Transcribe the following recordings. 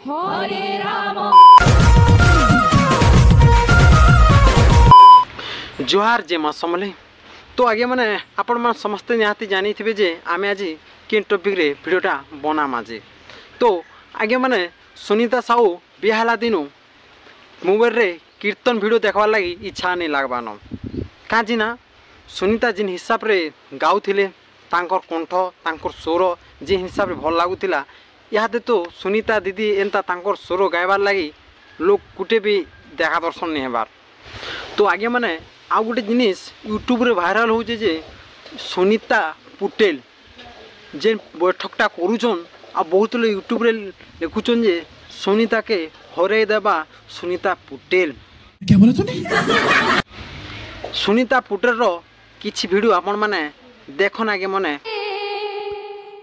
हरे राम। जोहार जे माँ समले तो आगे मैंने आपण मान समस्ते निहाती जानी थे जे आमे आज किन टॉपिक रे वीडियोटा बनाम आज तो आगे मैंने सुनीता साहू बिहाला दिनु मोबाइल रे कीर्तन वीडियो देखवार लगी इच्छा नहीं लगवान कहीं ना सुनीता जिन हिसाब रे गाउथिले तांकर कंठ तांकर स्वर जिन हिसाब रे भल लगुला इहादे तो सुनीता दीदी एंता तांकर स्वर गायबार लगी लोग कुटे भी देखा दर्शन नहीं हेबार तो आगे मैंने आ गोटे जिनिस यूट्यूब रे भाइराल हो जे सुनीता पुटेल जेन बैठकटा करुचन आ बहुत लोग यूट्यूब रे लिखुचन जे सुनीता के हरे देबा सुनीता पुटेल क्या बोला तूने? सुनीता पुटेल रो किछि वीडियो आपण माने देखन आगे मने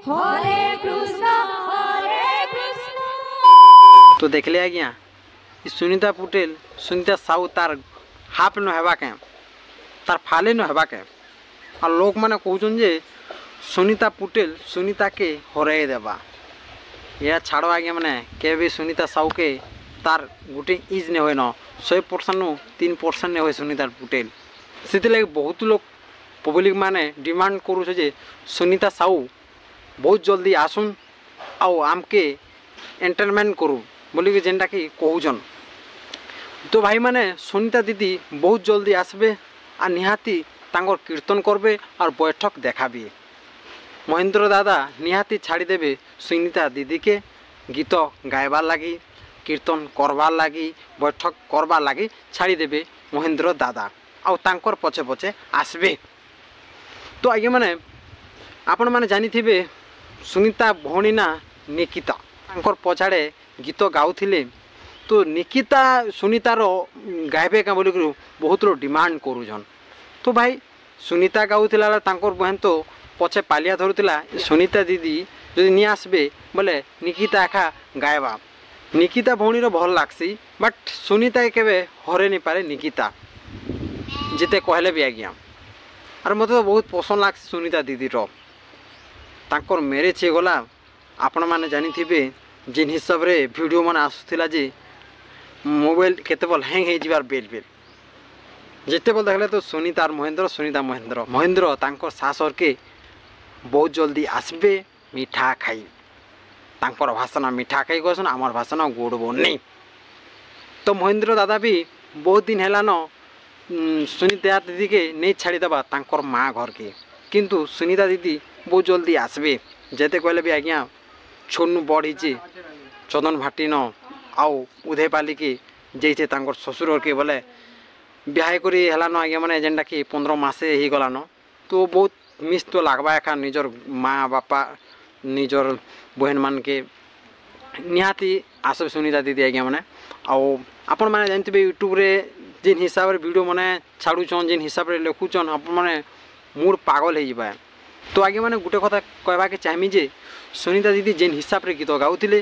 हरे कृष्ण तो देखले आज्ञा सुनीता पुटेल सुनीता साहू तार हाफ न हेबा के तार फाले न हेबा के आ लोक माने कहउछन जे सुनीता पुटेल सुनीता के हराई देबा या छाड़ो आगे माने के भी सुनीता साहू के तार गुटे इज ने होय न 100% नु 3% ने होय सुनीता पुटेल सेति लगे बहुत लोग पब्लिक माने डिमांड करू जे सुनीता साहू बहुत जल्दी आसुन आउ आमके एंटरटेनमेंट करू बोली जेनटा कि कहउछन तो भाई माने सुनीता दीदी बहुत जल्दी आसबे आ निहाती तांकर कीर्तन करबे और बैठक देखाबे महेंद्र दादा निहाती छाड़ी देबे सुनीता दीदी के गीत गायबार लगी कीर्तन करबार लगी बैठक करबार लगी छाड़ी देबे महेंद्र दादा आउ तांकर पछे पछे आसबे तो आगे माने आपण माने जानी थिबे सुनीता भौणी ना निकिता तांकर पछाड़े गीत गाउथिले तो निकिता सुनीतार गायबे का बोलिक बहुत लोग डिमांड करूछन तो भाई सुनीता गाउथिला तांकर बहन तो पछे पालिया धरुला सुनीता दीदी जदि नहीं आसबे बोले निकिता एका गायबा निकिता भौणी भल लागसी बट सुनीता केबे हरे नहीं पारे निकिता जिते कहले भी आज्ञा और मत तो बहुत पसंद लागसी सुनीता दीदी तांकर मैरेज हो गला आपण माने जानी थिबे जिन हिसाब रे वीडियो माने आसुथिला जे मोबाइल केते बल हैंग हो जिबार बेल बेल जिते बल देखले तो सुनीता और सुनीता महेंद्र तांकर सासर के बहुत जल्दी आसबे मीठा खाई तांकर भाषण मीठा खाई कहसन आमर भाषण गोड़ बोनी तो महेंद्र दादा भी बहुत दिन हैला न सुनीता दीदी के नहीं छाड़ी देबा तांकर माँ घर के किंतु सुनीता दीदी बहुत जल्दी आसबे जेते कहले भी आज्ञा छोनू बढ़ी चंदन भाटी न आउ उदयपाली के जैसे तांकर ससुर के बोले ब्याह करी हेलान आज्ञा माने जेनटा कि 15 मासे ही गलान तो बहुत मिस तो लागबा एका निजर माँ बापा निजर बहन मान के निहाती आसब सुनीता दीदी आज्ञा माने आउ आपण माने जानते यूट्यूब रे जिन हिसाब रे वीडियो माने छाड़ुछन जिन हिसाब रे लिखुछन आपण माने मूड पागल हो जिबा तो आगे माने गुटे कथा कहबा के चाहमी जे सुनीता दीदी जिन हिसाब रे गीत गाउथिले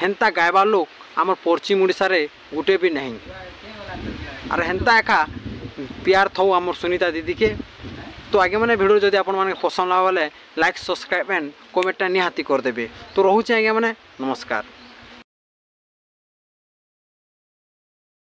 हेंता गायबार लोक आमर पश्चिम ओडिशा रे गुटे भी नहीं और हेंता एका प्यार थौ आमर सुनीता दीदी के तो आगे मैंने वीडियो जदि आपण माने पसंद लगा लाइक सब्सक्राइब एंड कमेंट निहाती कर देबे तो रहूचे आगे मैंने नमस्कार।